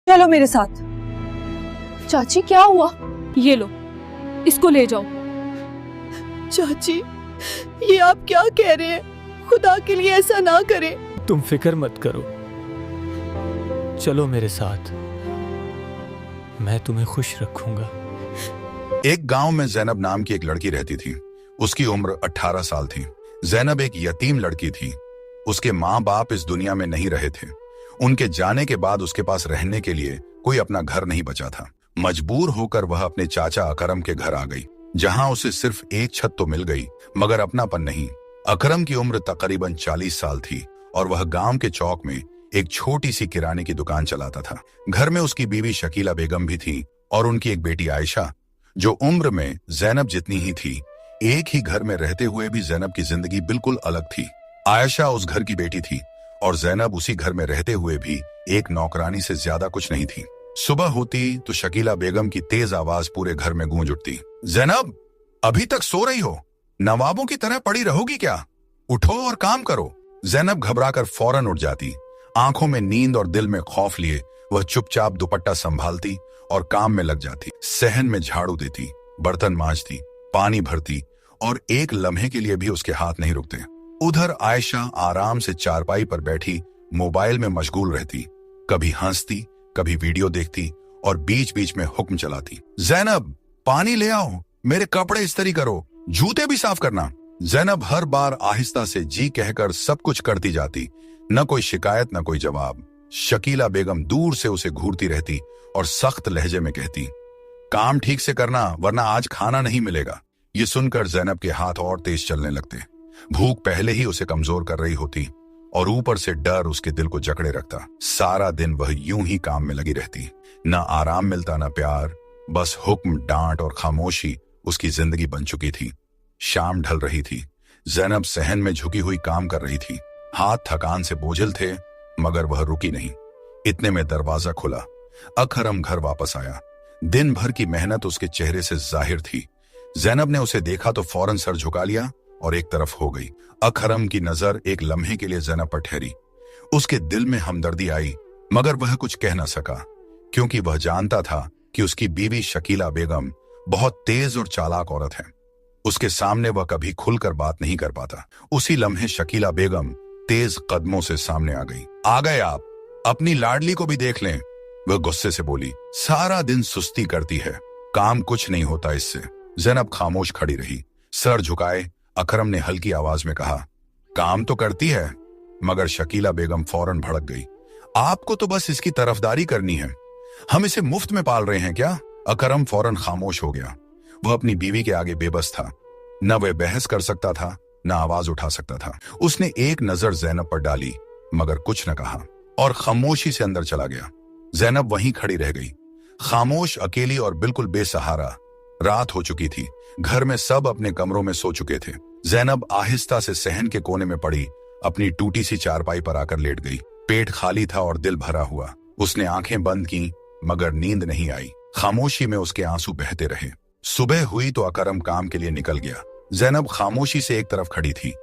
चलो मेरे साथ। चाची क्या हुआ? ये लो, इसको ले जाओ। चाची, ये आप क्या कह रहे हैं? खुदा के लिए ऐसा ना करें। तुम फिक्र मत करो, चलो मेरे साथ, मैं तुम्हें खुश रखूंगा। एक गांव में जैनब नाम की एक लड़की रहती थी। उसकी उम्र 18 साल थी। जैनब एक यतीम लड़की थी। उसके माँ बाप इस दुनिया में नहीं रहे थे। उनके जाने के बाद उसके पास रहने के लिए कोई अपना घर नहीं बचा था। मजबूर होकर वह अपने चाचा अकरम के घर आ गई, जहां उसे सिर्फ एक छत तो मिल गई मगर अपनापन नहीं। अकरम की उम्र तकरीबन 40 साल थी और वह गांव के चौक में एक छोटी सी किराने की दुकान चलाता था। घर में उसकी बीवी शकीला बेगम भी थी और उनकी एक बेटी आयशा, जो उम्र में जैनब जितनी ही थी। एक ही घर में रहते हुए भी जैनब की जिंदगी बिल्कुल अलग थी। आयशा उस घर की बेटी थी और जैनब उसी घर में रहते हुए भी एक नौकरानी से ज्यादा कुछ नहीं थी। सुबह होती तो शकीला बेगम की तेज आवाज पूरे घर में गूंज उठती। जैनब, अभी तक सो रही हो? नवाबों की तरह पड़ी रहोगी क्या? उठो और काम करो। जैनब घबराकर फौरन उठ जाती। आंखों में नींद और दिल में खौफ लिए वह चुपचाप दुपट्टा संभालती और काम में लग जाती। सहन में झाड़ू देती, बर्तन मांजती, पानी भरती और एक लम्हे के लिए भी उसके हाथ नहीं रुकते। उधर आयशा आराम से चारपाई पर बैठी मोबाइल में मशगूल रहती, कभी हंसती, कभी वीडियो देखती और बीच बीच में हुक्म चलाती। जैनब, पानी ले आओ, मेरे कपड़े इस्त्री करो, जूते भी साफ करना। जैनब हर बार आहिस्ता से जी कहकर सब कुछ करती जाती। न कोई शिकायत, न कोई जवाब। शकीला बेगम दूर से उसे घूरती रहती और सख्त लहजे में कहती, काम ठीक से करना वरना आज खाना नहीं मिलेगा। ये सुनकर जैनब के हाथ और तेज चलने लगते। भूख पहले ही उसे कमजोर कर रही होती और ऊपर से डर उसके दिल को जकड़े रखता। सारा दिन वह यूं ही काम में लगी रहती। न आराम मिलता, न प्यार, बस हुक्म, डांट और खामोशी उसकी जिंदगी बन चुकी थी। शाम ढल रही थी। जैनब सहन में झुकी हुई काम कर रही थी। हाथ थकान से बोझिल थे मगर वह रुकी नहीं। इतने में दरवाजा खुला। अकरम घर वापस आया। दिन भर की मेहनत उसके चेहरे से जाहिर थी। जैनब ने उसे देखा तो फौरन सर झुका लिया और एक तरफ हो गई। अकरम की नजर एक लम्हे के लिए जैनब पर ठहरी। उसके दिल में हमदर्दी आई मगर वह कुछ कह न सका, क्योंकि वह जानता था कि उसकी बीवी शकीला बेगम बहुत तेज और चालाक औरत है। उसके सामने वह कभी खुलकर बात नहीं कर पाता। उसी लम्हे शकीला बेगम तेज कदमों से सामने आ गई। आ गए आप, अपनी लाडली को भी देख लें, वह गुस्से से बोली। सारा दिन सुस्ती करती है, काम कुछ नहीं होता इससे। जैनब खामोश खड़ी रही, सर झुकाए। अकरम ने हल्की आवाज में कहा, काम तो करती है। मगर शकीला बेगम फौरन भड़क गई। आपको तो बस इसकी तरफदारी करनी है, हम इसे मुफ्त में पाल रहे हैं क्या? अकरम फौरन खामोश हो गया। वह अपनी बीवी के आगे बेबस था। न वह बहस कर सकता था, न आवाज उठा सकता था। उसने एक नजर जैनब पर डाली मगर कुछ न कहा और खामोशी से अंदर चला गया। जैनब वहीं खड़ी रह गई, खामोश, अकेली और बिल्कुल बेसहारा। रात हो चुकी थी। घर में सब अपने कमरों में सो चुके थे। जैनब आहिस्ता से सहन के कोने में पड़ी अपनी टूटी सी चारपाई पर आकर लेट गई। पेट खाली था और दिल भरा हुआ। उसने आंखें बंद की मगर नींद नहीं आई। खामोशी में उसके आंसू बहते रहे। सुबह हुई तो अकरम काम के लिए निकल गया। जैनब खामोशी से एक तरफ खड़ी थी।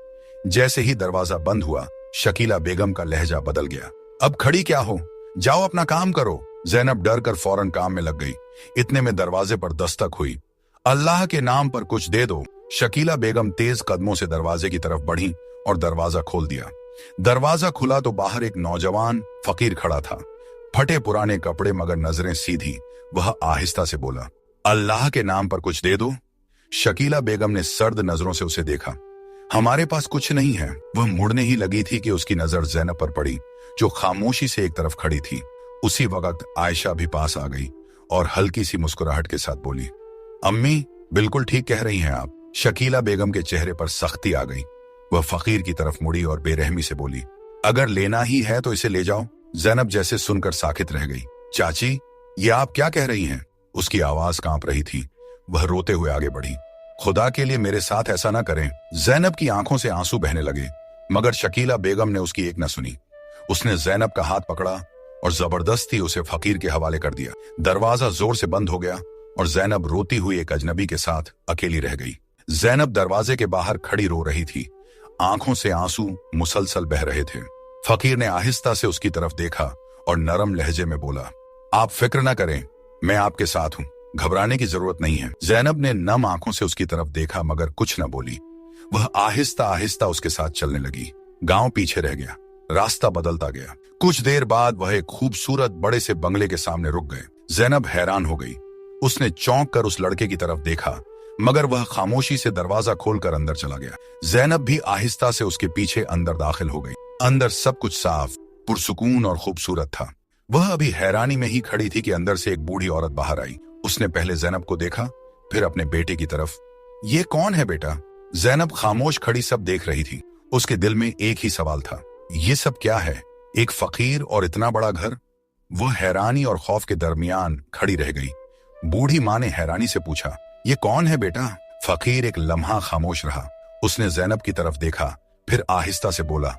जैसे ही दरवाजा बंद हुआ, शकीला बेगम का लहजा बदल गया। अब खड़ी क्या हो, जाओ अपना काम करो। जैनब डर कर फौरन काम में लग गई। इतने में दरवाजे पर दस्तक हुई। अल्लाह के नाम पर कुछ दे दो। शकीला बेगम तेज कदमों से दरवाजे की तरफ बढ़ी और दरवाजा खोल दिया। दरवाजा खुला तो बाहर एक नौजवान फकीर खड़ा था, फटे पुराने कपड़े मगर नजरें सीधी। वह आहिस्ता से बोला, अल्लाह के नाम पर कुछ दे दो। शकीला बेगम ने सर्द नजरों से उसे देखा। हमारे पास कुछ नहीं है। वह मुड़ने ही लगी थी कि उसकी नजर जैनब पर पड़ी, जो खामोशी से एक तरफ खड़ी थी। उसी वक्त आयशा भी पास आ गई और हल्की सी मुस्कुराहट के साथ बोली, अम्मी, बिल्कुल ठीक कह रही हैं आप। शकीला बेगम के चेहरे पर सख्ती आ गई। वह फकीर की तरफ मुड़ी और बेरहमी से बोली, अगर लेना ही है तो इसे ले जाओ। जैनब जैसे सुनकर साकित रह गई। चाची, ये आप क्या कह रही हैं? उसकी आवाज कांप रही थी। वह रोते हुए आगे बढ़ी, खुदा के लिए मेरे साथ ऐसा ना करें। जैनब की आंखों से आंसू बहने लगे मगर शकीला बेगम ने उसकी एक न सुनी। उसने जैनब का हाथ पकड़ा और जबरदस्ती उसे फकीर के हवाले कर दिया। दरवाजा जोर से बंद हो गया और जैनब रोती हुई एक अजनबी के साथ अकेली रह गई। जैनब दरवाजे के बाहर खड़ी रो रही थी। आंखों से आंसू मुसलसल बह रहे थे। फकीर ने आहिस्ता से उसकी तरफ देखा और नरम लहजे में बोला, आप फिक्र ना करें, मैं आपके साथ हूं, घबराने की जरूरत नहीं है। जैनब ने नम आंखों से उसकी तरफ देखा मगर कुछ न बोली। वह आहिस्ता आहिस्ता उसके साथ चलने लगी। गांव पीछे रह गया, रास्ता बदलता गया। कुछ देर बाद वह एक खूबसूरत बड़े से बंगले के सामने रुक गए। जैनब हैरान हो गई। उसने चौंक कर उस लड़के की तरफ देखा मगर वह खामोशी से दरवाजा खोलकर अंदर चला गया। जैनब भी आहिस्ता से उसके पीछे अंदर दाखिल हो गई। अंदर सब कुछ साफ, पुरसुकून और खूबसूरत था। वह अभी हैरानी में ही खड़ी थी कि अंदर से एक बूढ़ी औरत बाहर आई। उसने पहले जैनब को देखा, फिर अपने बेटे की तरफ। ये कौन है बेटा? जैनब खामोश खड़ी सब देख रही थी। उसके दिल में एक ही सवाल था, ये सब क्या है? एक फकीर और इतना बड़ा घर? वह हैरानी और खौफ के दरमियान खड़ी रह गई। बूढ़ी माँ ने हैरानी से पूछा, ये कौन है बेटा? फकीर एक लम्हा खामोश रहा। उसने जैनब की तरफ देखा, फिर आहिस्ता से बोला,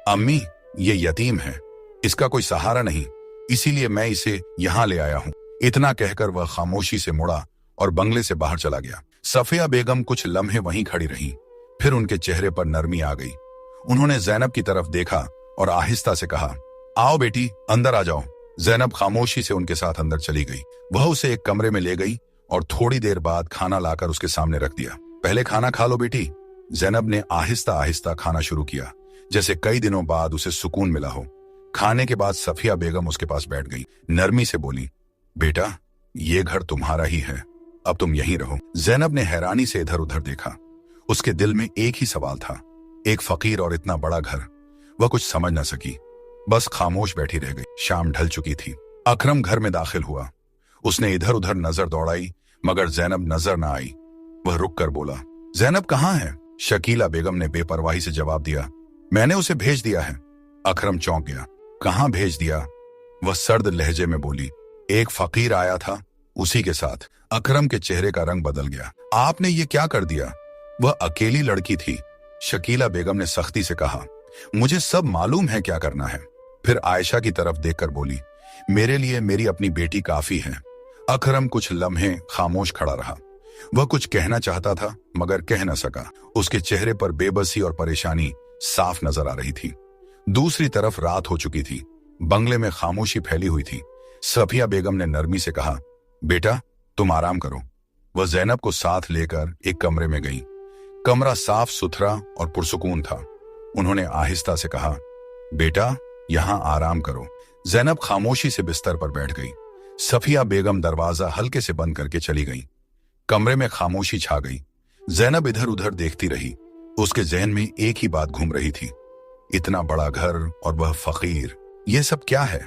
अम्मी, ये यतीम है, इसका कोई सहारा नहीं, इसीलिए मैं इसे यहाँ ले आया हूँ। इतना कहकर वह खामोशी से मुड़ा और बंगले से बाहर चला गया। सफिया बेगम कुछ लम्हे वहीं खड़ी रहीं, फिर उनके चेहरे पर नरमी आ गई। उन्होंने जैनब की तरफ देखा और आहिस्ता से कहा, आओ बेटी, अंदर आ जाओ। जैनब खामोशी से उनके साथ अंदर चली गई। वह उसे एक कमरे में ले गई और थोड़ी देर बाद खाना लाकर उसके सामने रख दिया। पहले खाना खा लो बेटी। जैनब ने आहिस्ता आहिस्ता खाना शुरू किया, जैसे कई दिनों बाद उसे सुकून मिला हो। खाने के बाद सफिया बेगम उसके पास बैठ गई। नरमी से बोली, बेटा, ये घर तुम्हारा ही है, अब तुम यहीं रहो। जैनब ने हैरानी से इधर उधर देखा। उसके दिल में एक ही सवाल था, एक फकीर और इतना बड़ा घर। वह कुछ समझ न सकी, बस खामोश बैठी रह गई। शाम ढल चुकी थी। अकरम घर में दाखिल हुआ। उसने इधर उधर नजर दौड़ाई मगर जैनब नजर न आई। वह रुक कर बोला, जैनब कहाँ है? शकीला बेगम ने बेपरवाही से जवाब दिया, मैंने उसे भेज दिया है। अकरम चौंक गया। कहाँ भेज दिया? वह सर्द लहजे में बोली, एक फकीर आया था, उसी के साथ। अकरम के चेहरे का रंग बदल गया। आपने ये क्या कर दिया? वह अकेली लड़की थी। शकीला बेगम ने सख्ती से कहा, मुझे सब मालूम है क्या करना है। फिर आयशा की तरफ देखकर बोली, मेरे लिए मेरी अपनी बेटी काफी है। अकरम कुछ लम्हे खामोश खड़ा रहा। वह कुछ कहना चाहता था मगर कह न सका। उसके चेहरे पर बेबसी और परेशानी साफ नजर आ रही थी। दूसरी तरफ रात हो चुकी थी। बंगले में खामोशी फैली हुई थी। सफिया बेगम ने नरमी से कहा, बेटा, तुम आराम करो। वह जैनब को साथ लेकर एक कमरे में गई। कमरा साफ सुथरा और पुरसुकून था। उन्होंने आहिस्ता से कहा, बेटा, यहां आराम करो। जैनब खामोशी से बिस्तर पर बैठ गई। सफिया बेगम दरवाजा हल्के से बंद करके चली गई। कमरे में खामोशी छा गई। जैनब इधर उधर देखती रही। उसके जहन में एक ही बात घूम रही थी, इतना बड़ा घर और वह फकीर, यह सब क्या है?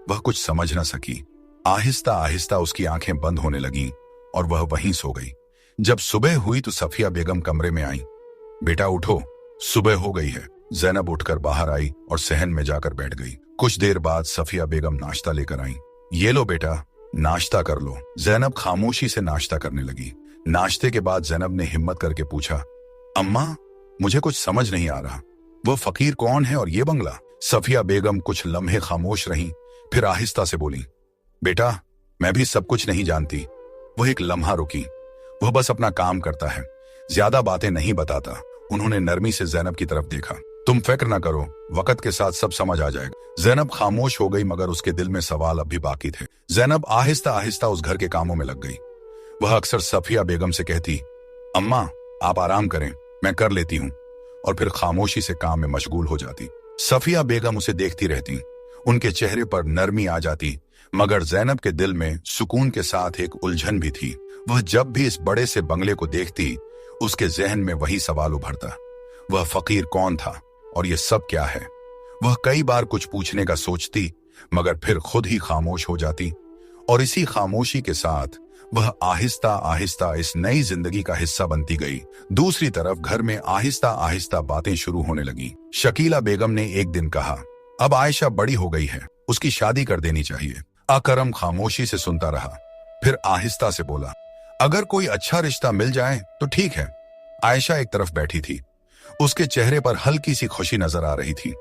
वह कुछ समझ न सकी। आहिस्ता आहिस्ता उसकी आंखें बंद होने लगीं और वह वहीं सो गई। जब सुबह हुई तो सफिया बेगम कमरे में आई। बेटा उठो, सुबह हो गई है। जैनब उठकर बाहर आई और सहन में जाकर बैठ गई। कुछ देर बाद सफिया बेगम नाश्ता लेकर आई। ये लो बेटा, नाश्ता कर लो। जैनब खामोशी से नाश्ता करने लगी। नाश्ते के बाद जैनब ने हिम्मत करके पूछा, अम्मा, मुझे कुछ समझ नहीं आ रहा, वो फकीर कौन है और ये बंगला? सफिया बेगम कुछ लम्हे खामोश रहीं, फिर आहिस्ता से बोली, बेटा, मैं भी सब कुछ नहीं जानती। वह एक लम्हा रुकी। वह बस अपना काम करता है, ज्यादा बातें नहीं बताता। उन्होंने नरमी से जैनब की तरफ देखा। तुम फिक्र ना करो, वक्त के साथ सब समझ आ जाएगा। जैनब खामोश हो गई मगर उसके दिल में सवाल अब भी बाकी थे। जैनब आहिस्ता आहिस्ता उस घर के कामों में लग गई। वह अक्सर सफिया बेगम से कहती, अम्मा, आप आराम करें, मैं कर लेती हूँ, और फिर खामोशी से काम में मशगूल हो जाती। सफिया बेगम उसे देखती रहती। उनके चेहरे पर नरमी आ जाती मगर जैनब के दिल में सुकून के साथ एक उलझन भी थी। वह जब भी इस बड़े से बंगले को देखती, उसके जहन में वही सवाल उभरता, वह फकीर कौन था और ये सब क्या है? वह कई बार कुछ पूछने का सोचती मगर फिर खुद ही खामोश हो जाती, और इसी खामोशी के साथ वह आहिस्ता आहिस्ता इस नई जिंदगी का हिस्सा बनती गई। दूसरी तरफ घर में आहिस्ता आहिस्ता बातें शुरू होने लगी। शकीला बेगम ने एक दिन कहा, अब आयशा बड़ी हो गई है, उसकी शादी कर देनी चाहिए। अकरम खामोशी से सुनता रहा, फिर आहिस्ता से बोला, अगर कोई अच्छा रिश्ता मिल जाए तो ठीक है। आयशा एक तरफ बैठी थी। उसके चेहरे पर हल्की सी खुशी नजर आ रही थी।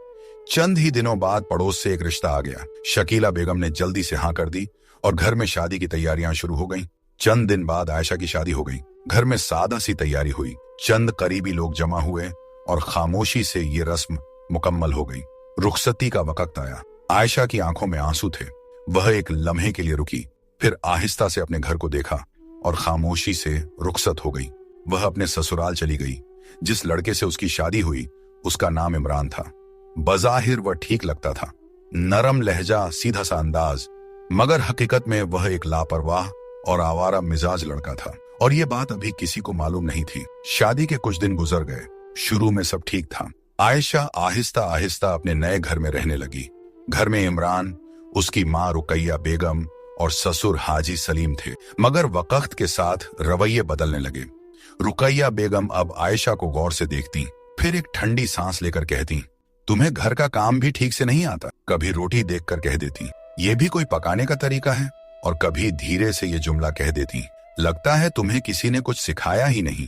चंद ही दिनों बाद पड़ोस से एक रिश्ता आ गया। शकीला बेगम ने जल्दी से हाँ कर दी और घर में शादी की तैयारियां शुरू हो गईं। चंद दिन बाद आयशा की शादी हो गई। घर में सादा सी तैयारी हुई। चंद करीबी लोग जमा हुए और खामोशी से ये रस्म मुकम्मल हो गई। रुखसती का वक्त आया। आयशा की आंखों में आंसू थे। वह एक लम्हे के लिए रुकी, फिर आहिस्ता से अपने घर को देखा और खामोशी से रुखसत हो गई। वह अपने ससुराल चली गई। जिस लड़के से उसकी शादी हुई उसका नाम इमरान था। बज़ाहिर वह ठीक लगता था, नरम लहजा, सीधा सा अंदाज, मगर हकीकत में वह एक लापरवाह और आवारा मिजाज लड़का था। और यह बात अभी किसी को मालूम नहीं थी। शादी के कुछ दिन गुजर गए। शुरू में सब ठीक था। आयशा आहिस्ता आहिस्ता अपने नए घर में रहने लगी। घर में इमरान, उसकी माँ रुकैया बेगम और ससुर हाजी सलीम थे। मगर वक्त के साथ रवैये बदलने लगे। रुकैया बेगम अब आयशा को गौर से देखती, फिर एक ठंडी सांस लेकर कहती, तुम्हें घर का काम भी ठीक से नहीं आता। कभी रोटी देखकर कह देती, ये भी कोई पकाने का तरीका है। और कभी धीरे से ये जुमला कह देती, लगता है तुम्हें किसी ने कुछ सिखाया ही नहीं।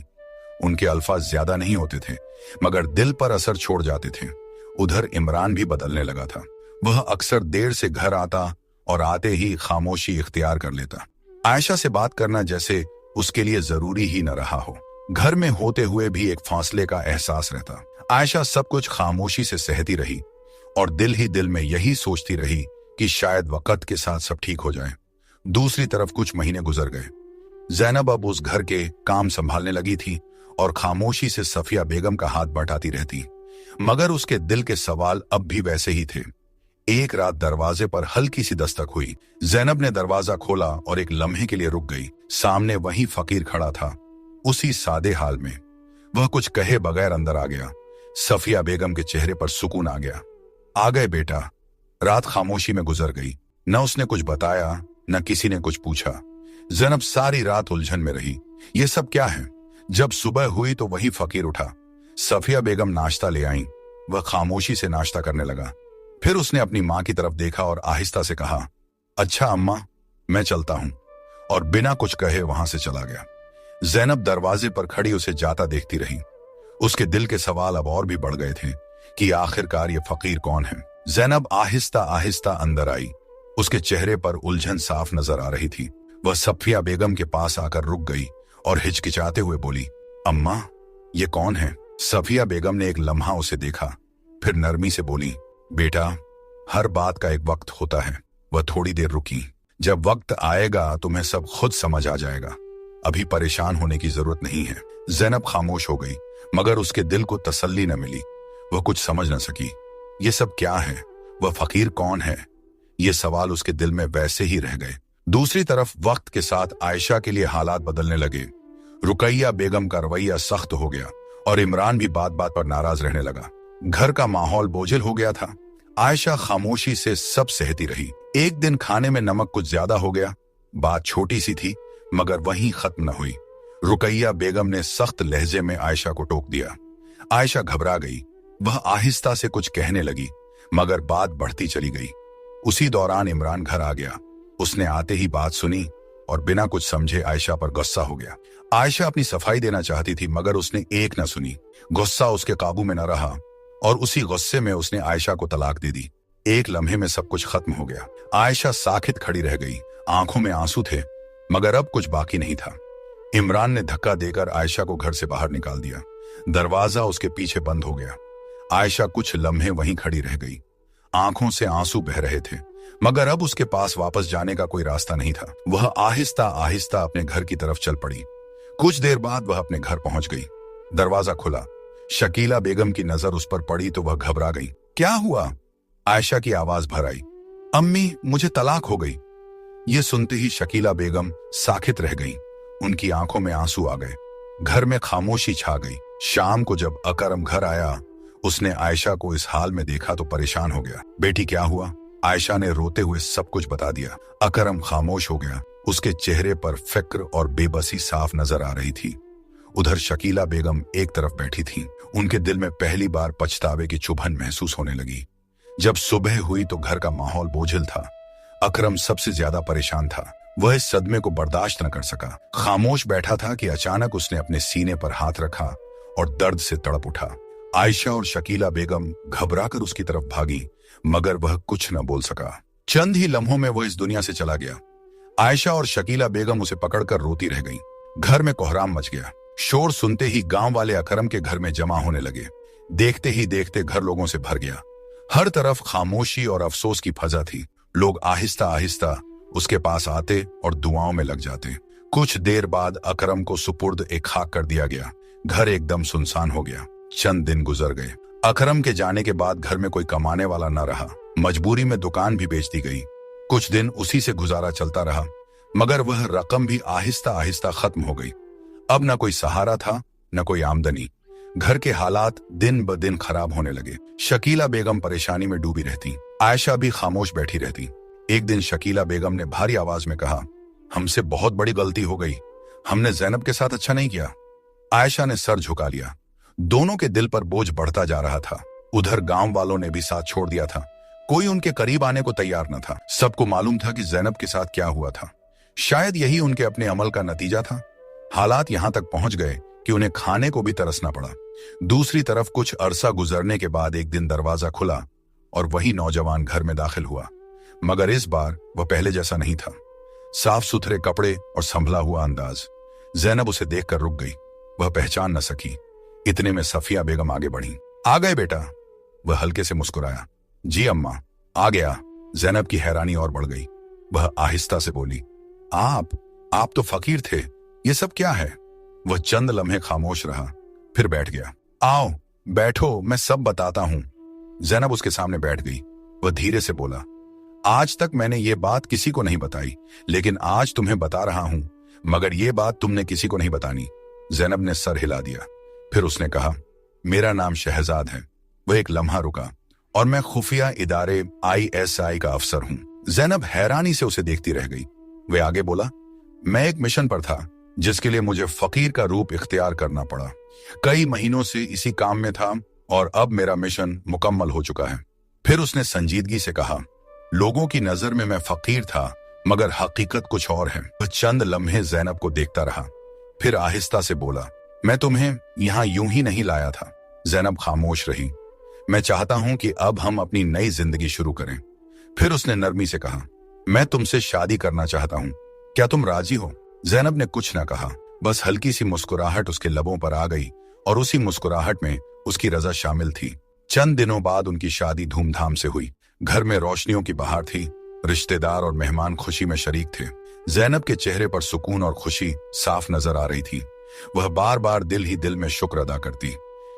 उनके अल्फाज ज्यादा नहीं होते थे, मगर दिल पर असर छोड़ जाते थे। उधर इमरान भी बदलने लगा था। वह अक्सर देर से घर आता और आते ही खामोशी इख्तियार कर लेता। आयशा से बात करना जैसे उसके लिए जरूरी ही न रहा हो। घर में होते हुए भी एक फासले का एहसास रहता। आयशा सब कुछ खामोशी से सहती रही और दिल ही दिल में यही सोचती रही कि शायद वक्त के साथ सब ठीक हो जाए। दूसरी तरफ कुछ महीने गुजर गए। ज़ैनब अब उस घर के काम संभालने लगी थी और खामोशी से सफिया बेगम का हाथ बटाती रहती। मगर उसके दिल के सवाल अब भी वैसे ही थे। एक रात दरवाजे पर हल्की सी दस्तक हुई। ज़ैनब ने दरवाजा खोला और एक लम्हे के लिए रुक गई। सामने वही फकीर खड़ा था, उसी सादे हाल में। वह कुछ कहे बगैर अंदर आ गया। सफिया बेगम के चेहरे पर सुकून आ गया। आ गए बेटा। रात खामोशी में गुजर गई। न उसने कुछ बताया, न किसी ने कुछ पूछा। ज़ैनब सारी रात उलझन में रही। ये सब क्या है? जब सुबह हुई तो वही फकीर उठा। सफिया बेगम नाश्ता ले आई। वह खामोशी से नाश्ता करने लगा। फिर उसने अपनी मां की तरफ देखा और आहिस्ता से कहा, अच्छा अम्मा, मैं चलता हूं। और बिना कुछ कहे वहां से चला गया। ज़ैनब दरवाजे पर खड़ी उसे जाता देखती रही। उसके दिल के सवाल अब और भी बढ़ गए थे कि आखिरकार ये फकीर कौन है। ज़ैनब आहिस्ता आहिस्ता अंदर आई। उसके चेहरे पर उलझन साफ नजर आ रही थी। वह सफिया बेगम के पास आकर रुक गई और हिचकिचाते हुए बोली, अम्मा, ये कौन है? सफिया बेगम ने एक लम्हा उसे देखा, फिर नरमी से बोली, बेटा, हर बात का एक वक्त होता है। वह थोड़ी देर रुकी। जब वक्त आएगा तुम्हें सब खुद समझ आ जाएगा। अभी परेशान होने की जरूरत नहीं है। ज़ैनब खामोश हो गई, मगर उसके दिल को तसल्ली न मिली। वह कुछ समझ न सकी। ये सब क्या है? वह फकीर कौन है? ये सवाल उसके दिल में वैसे ही रह गए। दूसरी तरफ वक्त के साथ आयशा के लिए हालात बदलने लगे। रुकैया बेगम का रवैया सख्त हो गया और इमरान भी बात बात पर नाराज रहने लगा। घर का माहौल बोझिल हो गया था। आयशा खामोशी से सब सहती रही। एक दिन खाने में नमक कुछ ज्यादा हो गया। बात छोटी सी थी, मगर वहीं खत्म न हुई। रुकैया बेगम ने सख्त लहजे में आयशा को टोक दिया। आयशा घबरा गई। वह आहिस्ता से कुछ कहने लगी, मगर बात बढ़ती चली गई। उसी दौरान इमरान घर आ गया। उसने आते ही बात सुनी और बिना कुछ समझे आयशा पर गुस्सा हो गया। आयशा अपनी सफाई देना चाहती थी, मगर उसने एक न सुनी। गुस्सा उसके काबू में न रहा और उसी गुस्से में उसने आयशा को तलाक दे दी। एक लम्हे में सब कुछ खत्म हो गया। आयशा साखित खड़ी रह गई। आंखों में आंसू थे, मगर अब कुछ बाकी नहीं था। इमरान ने धक्का देकर आयशा को घर से बाहर निकाल दिया। दरवाजा उसके पीछे बंद हो गया। आयशा कुछ लम्हे वहीं खड़ी रह गई। आंखों से आंसू बह रहे थे, मगर अब उसके पास वापस जाने का कोई रास्ता नहीं था। वह आहिस्ता आहिस्ता अपने घर की तरफ चल पड़ी। कुछ देर बाद वह अपने घर पहुंच गई। दरवाजा खुला। शकीला बेगम की नजर उस पर पड़ी तो वह घबरा गई। क्या हुआ? आयशा की आवाज भर आई, अम्मी, मुझे तलाक हो गई। ये सुनते ही शकीला बेगम साखित रह गई। उनकी आंखों में आंसू आ गए। घर में खामोशी छा गई। शाम को जब अकरम घर आया, उसने आयशा को इस हाल में देखा तो परेशान हो गया। बेटी, क्या हुआ? आयशा ने रोते हुए सब कुछ बता दिया। अकरम खामोश हो गया। उसके चेहरे पर फिक्र और बेबसी साफ नजर आ रही थी। उधर शकीला बेगम एक तरफ बैठी थी। उनके दिल में पहली बार पछतावे की चुभन महसूस होने लगी। जब सुबह हुई तो घर का माहौल बोझिल था। अकरम सबसे ज्यादा परेशान था। वह इस सदमे को बर्दाश्त न कर सका। खामोश बैठा था कि अचानक उसने अपने सीने पर हाथ रखा और दर्द से तड़प उठा। आयशा और शकीला बेगम घबराकर उसकी तरफ भागी, मगर वह कुछ न बोल सका। चंद ही लम्हों में वह इस दुनिया से चला गया। आयशा और शकीला बेगम उसे पकड़कर रोती रह गईं। घर में कोहराम मच गया। शोर सुनते ही गांव वाले अकरम के घर में जमा होने लगे। देखते ही देखते घर लोगों से भर गया। हर तरफ खामोशी और अफसोस की फजा थी। लोग आहिस्ता आहिस्ता उसके पास आते और दुआओं में लग जाते। कुछ देर बाद अकरम को सुपुर्द एक खाक कर दिया गया। घर एकदम सुनसान हो गया। चंद दिन गुजर गए। अकरम के जाने के बाद घर में कोई कमाने वाला न रहा। मजबूरी में दुकान भी बेच दी गई। कुछ दिन उसी से गुजारा चलता रहा, मगर वह रकम भी आहिस्ता आहिस्ता खत्म हो गई। अब न कोई सहारा था, न कोई आमदनी। घर के हालात दिन ब दिन खराब होने लगे। शकीला बेगम परेशानी में डूबी रहती। आयशा भी खामोश बैठी रहती। एक दिन शकीला बेगम ने भारी आवाज में कहा, हमसे बहुत बड़ी गलती हो गई। हमने जैनब के साथ अच्छा नहीं किया। आयशा ने सर झुका लिया। दोनों के दिल पर बोझ बढ़ता जा रहा था। उधर गांव वालों ने भी साथ छोड़ दिया था। कोई उनके करीब आने को तैयार न था। सबको मालूम था कि जैनब के साथ क्या हुआ था। शायद यही उनके अपने अमल का नतीजा था। हालात यहां तक पहुंच गए कि उन्हें खाने को भी तरसना पड़ा। दूसरी तरफ कुछ अरसा गुजरने के बाद एक दिन दरवाजा खुला और वही नौजवान घर में दाखिल हुआ, मगर इस बार वह पहले जैसा नहीं था। साफ सुथरे कपड़े और संभला हुआ अंदाज। जैनब उसे देखकर रुक गई। वह पहचान न सकी। इतने में सफिया बेगम आगे बढ़ी। आ गए बेटा? वह हल्के से मुस्कुराया। जी अम्मा, आ गया। जैनब की हैरानी और बढ़ गई। वह आहिस्ता से बोली, आप तो फकीर थे, ये सब क्या है? वह चंद लम्हे खामोश रहा, फिर बैठ गया। आओ बैठो, मैं सब बताता हूं। जैनब उसके सामने बैठ गई। वह धीरे से बोला, आज तक मैंने ये बात किसी को नहीं बताई, लेकिन आज तुम्हें बता रहा हूं, मगर ये बात तुमने किसी को नहीं बतानी। जैनब ने सर हिला दिया। फिर उसने कहा, मेरा नाम शहजाद है। वह एक लम्हा रुका। और मैं खुफिया इदारे ISI का अफसर हूं। जैनब हैरानी से उसे देखती रह गई। वह आगे बोला, मैं एक मिशन पर था जिसके लिए मुझे फकीर का रूप इख्तियार करना पड़ा। कई महीनों से इसी काम में था और अब मेरा मिशन मुकम्मल हो चुका है। फिर उसने संजीदगी से कहा, लोगों की नजर में मैं फकीर था, मगर हकीकत कुछ और है। वह चंद लम्हे जैनब को देखता रहा, फिर आहिस्ता से बोला, मैं तुम्हें यहां यूं ही नहीं लाया था। जैनब खामोश रही। मैं चाहता हूं कि अब हम अपनी नई जिंदगी शुरू करें। फिर उसने नरमी से कहा, मैं तुमसे शादी करना चाहता हूं, क्या तुम राजी हो? जैनब ने कुछ न कहा, बस हल्की सी मुस्कुराहट उसके लबों पर आ गई और उसी मुस्कुराहट में उसकी रजा शामिल थी। चंद दिनों बाद उनकी शादी धूमधाम से हुई। घर में रोशनियों की बहार थी। रिश्तेदार और मेहमान खुशी में शरीक थे। जैनब के चेहरे पर सुकून और खुशी साफ नजर आ रही थी। वह बार बार दिल ही दिल में शुक्र अदा करती।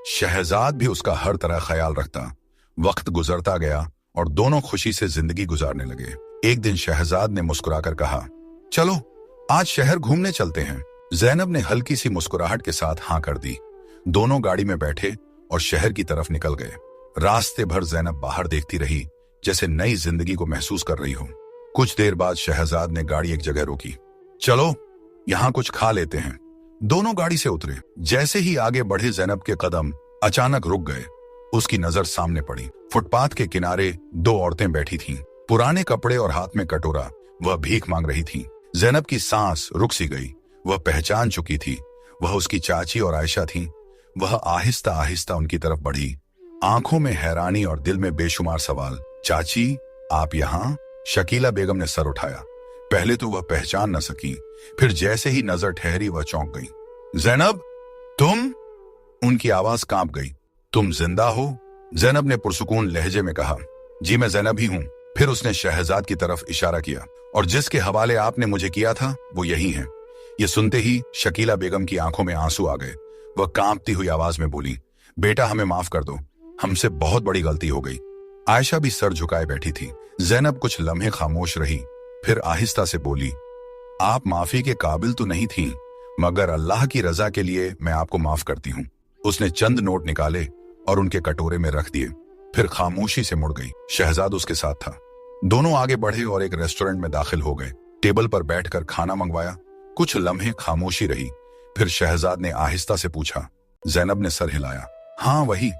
शहजाद भी उसका हर तरह ख्याल रखता। वक्त गुजरता गया और दोनों खुशी से जिंदगी गुजारने लगे। एक दिन शहजाद ने मुस्कुराकर कहा, चलो आज शहर घूमने चलते हैं। जैनब ने हल्की सी मुस्कुराहट के साथ हाँ कर दी। दोनों गाड़ी में बैठे और शहर की तरफ निकल गए। रास्ते भर जैनब बाहर देखती रही, जैसे नई जिंदगी को महसूस कर रही हो। कुछ देर बाद शहजाद ने गाड़ी एक जगह रोकी। चलो यहां कुछ खा लेते हैं। दोनों गाड़ी से उतरे। जैसे ही आगे बढ़े जैनब के कदम अचानक रुक गए। उसकी नजर सामने पड़ी। फुटपाथ के किनारे दो औरतें बैठी थीं, पुराने कपड़े और हाथ में कटोरा। वह भीख मांग रही थीं। जैनब की सांस रुक सी गई। वह पहचान चुकी थी। वह उसकी चाची और आयशा थीं। वह आहिस्ता आहिस्ता उनकी तरफ बढ़ी, आंखों में हैरानी और दिल में बेशुमार सवाल। चाची, आप यहां? शकीला बेगम ने सर उठाया। पहले तो वह पहचान न सकी, फिर जैसे ही नजर ठहरी वह चौंक गई। जैनब, तुम? उनकी आवाज कांप गई। तुम जिंदा हो? जैनब ने पुरसुकून लहजे में कहा, जी मैं जैनब ही हूं। फिर उसने शहजाद की तरफ इशारा किया, और जिसके हवाले आपने मुझे किया था वो यही है। ये सुनते ही शकीला बेगम की आंखों में आंसू आ गए। वह कांपती हुई आवाज में बोली, बेटा हमें माफ कर दो, हमसे बहुत बड़ी गलती हो गई। आयशा भी सर झुकाए बैठी थी। जैनब कुछ लम्हे खामोश रही, फिर आहिस्ता से बोली, आप माफी के काबिल तो नहीं थी, मगर अल्लाह की रजा के लिए मैं आपको माफ करती हूँ। उसने चंद नोट निकाले और उनके कटोरे में रख दिए, फिर खामोशी से मुड़ गई। शहजाद उसके साथ था। दोनों आगे बढ़े और एक रेस्टोरेंट में दाखिल हो गए। टेबल पर बैठकर खाना मंगवाया। कुछ लम्हे खामोशी रही, फिर शहजाद ने आहिस्ता से पूछा। जैनब ने सर हिलाया। हाँ वही।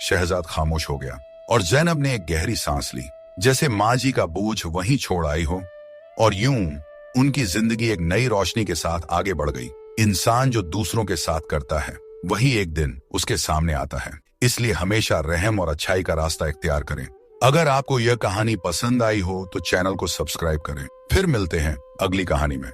शहजाद खामोश हो गया और जैनब ने एक गहरी सांस ली, जैसे माँ जी का बोझ वहीं छोड़ आई हो। और यूं उनकी जिंदगी एक नई रोशनी के साथ आगे बढ़ गई। इंसान जो दूसरों के साथ करता है वही एक दिन उसके सामने आता है। इसलिए हमेशा रहम और अच्छाई का रास्ता इख्तियार करें। अगर आपको यह कहानी पसंद आई हो तो चैनल को सब्सक्राइब करें। फिर मिलते हैं अगली कहानी में।